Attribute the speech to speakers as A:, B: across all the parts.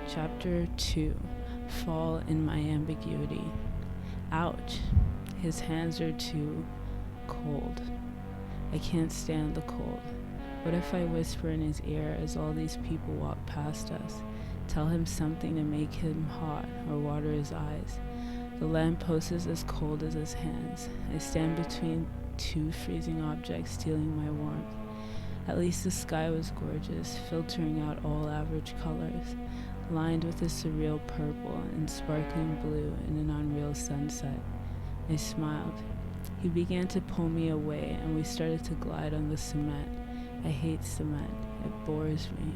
A: Chapter 2. Fall in my ambiguity. Ouch. His hands are too cold. I can't stand the cold. What if I whisper in his ear as all these people walk past us? Tell him something to make him hot or water his eyes. The lamppost is as cold as his hands. I stand between two freezing objects, stealing my warmth. At least the sky was gorgeous, filtering out all average colors, lined with a surreal purple and sparkling blue in an unreal sunset. I smiled. He began to pull me away, and we started to glide on the cement. I hate cement. It bores me.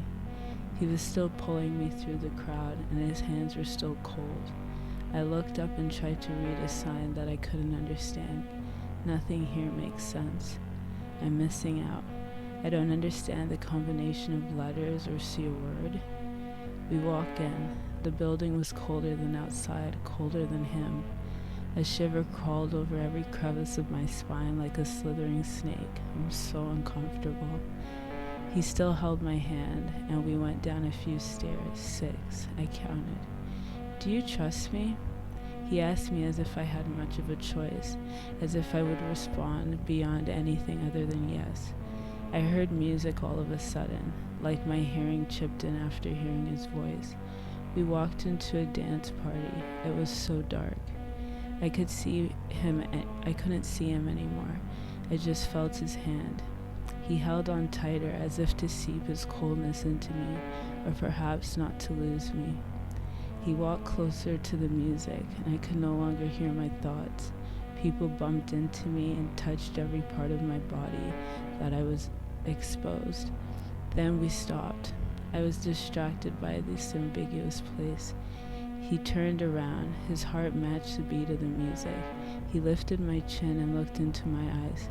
A: He was still pulling me through the crowd, and his hands were still cold. I looked up and tried to read a sign that I couldn't understand. Nothing here makes sense. I'm missing out. I don't understand the combination of letters or see a word. We walk in. The building was colder than outside, colder than him. A shiver crawled over every crevice of my spine like a slithering snake. I'm so uncomfortable. He still held my hand, and we went down a few stairs. 6, I counted. Do you trust me? He asked me as if I had much of a choice, as if I would respond beyond anything other than yes. I heard music all of a sudden, like my hearing chipped in after hearing his voice. We walked into a dance party. It was so dark. I couldn't see him anymore. I just felt his hand. He held on tighter as if to seep his coldness into me, or perhaps not to lose me. He walked closer to the music, and I could no longer hear my thoughts. People bumped into me and touched every part of my body that I was exposed. Then we stopped. I was distracted by this ambiguous place. He turned around. His heart matched the beat of the music. He lifted my chin and looked into my eyes.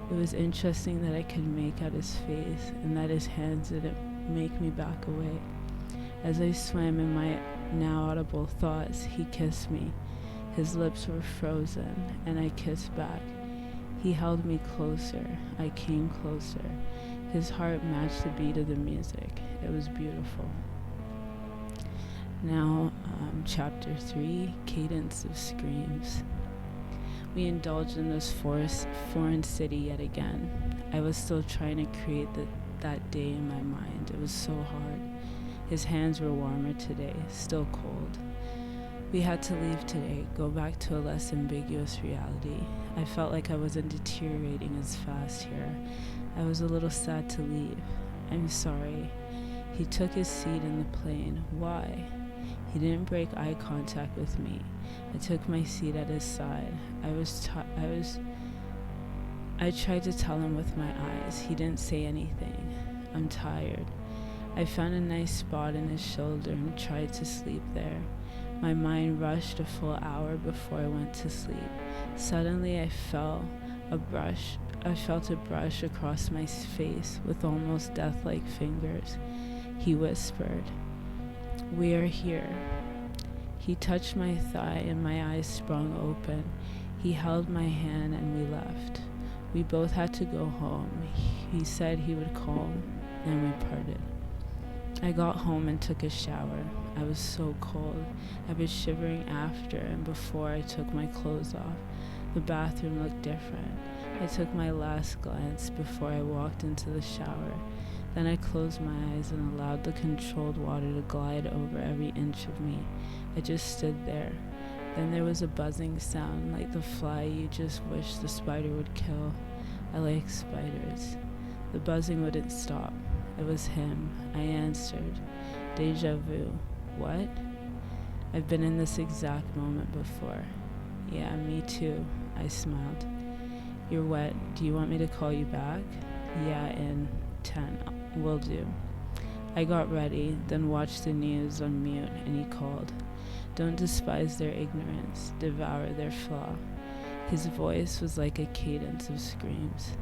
A: It was interesting that I could make out his face and that his hands didn't make me back away. As I swam in my now audible thoughts, he kissed me. His lips were frozen, and I kissed back. He held me closer. I came closer. His heart matched the beat of the music. It was beautiful. Now, Chapter 3, Cadence of Screams. We indulged in this foreign city yet again. I was still trying to create that day in my mind. It was so hard. His hands were warmer today, still cold. We had to leave today, go back to a less ambiguous reality. I felt like I wasn't deteriorating as fast here. I was a little sad to leave. I'm sorry. He took his seat in the plane. Why? He didn't break eye contact with me. I took my seat at his side. I tried to tell him with my eyes. He didn't say anything. I'm tired. I found a nice spot in his shoulder and tried to sleep there. My mind rushed a full hour before I went to sleep. Suddenly I felt a brush across my face with almost death-like fingers. He whispered, "We are here." He touched my thigh and my eyes sprung open. He held my hand and we left. We both had to go home. He said he would call, and we parted. I got home and took a shower. I was so cold. I was shivering after and before I took my clothes off. The bathroom looked different. I took my last glance before I walked into the shower. Then I closed my eyes and allowed the controlled water to glide over every inch of me. I just stood there. Then there was a buzzing sound like the fly you just wish the spider would kill. I like spiders. The buzzing wouldn't stop. It was him. I answered. Deja vu. What? I've been in this exact moment before. Yeah, me too. I smiled. You're wet. Do you want me to call you back? Yeah, in 10. Will do. I got ready, then watched the news on mute, and he called. Don't despise their ignorance. Devour their flaw. His voice was like a cadence of screams.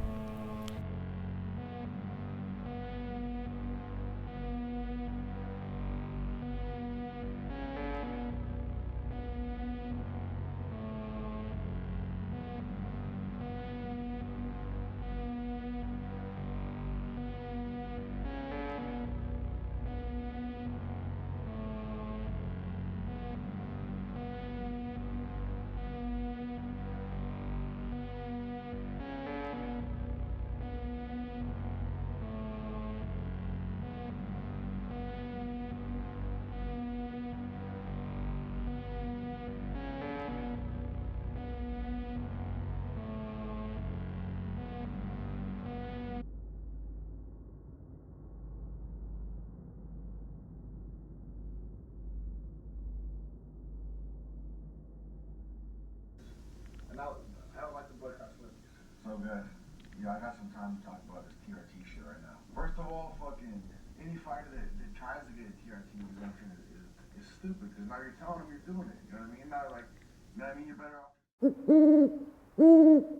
B: I don't like the boycott slip. So good. Yeah, I got some time to talk about this TRT shit right now. First of all, fucking any fighter that tries to get a TRT exemption is stupid because now you're telling them you're doing it. You know what I mean? Not like, you know what I mean? You're better off.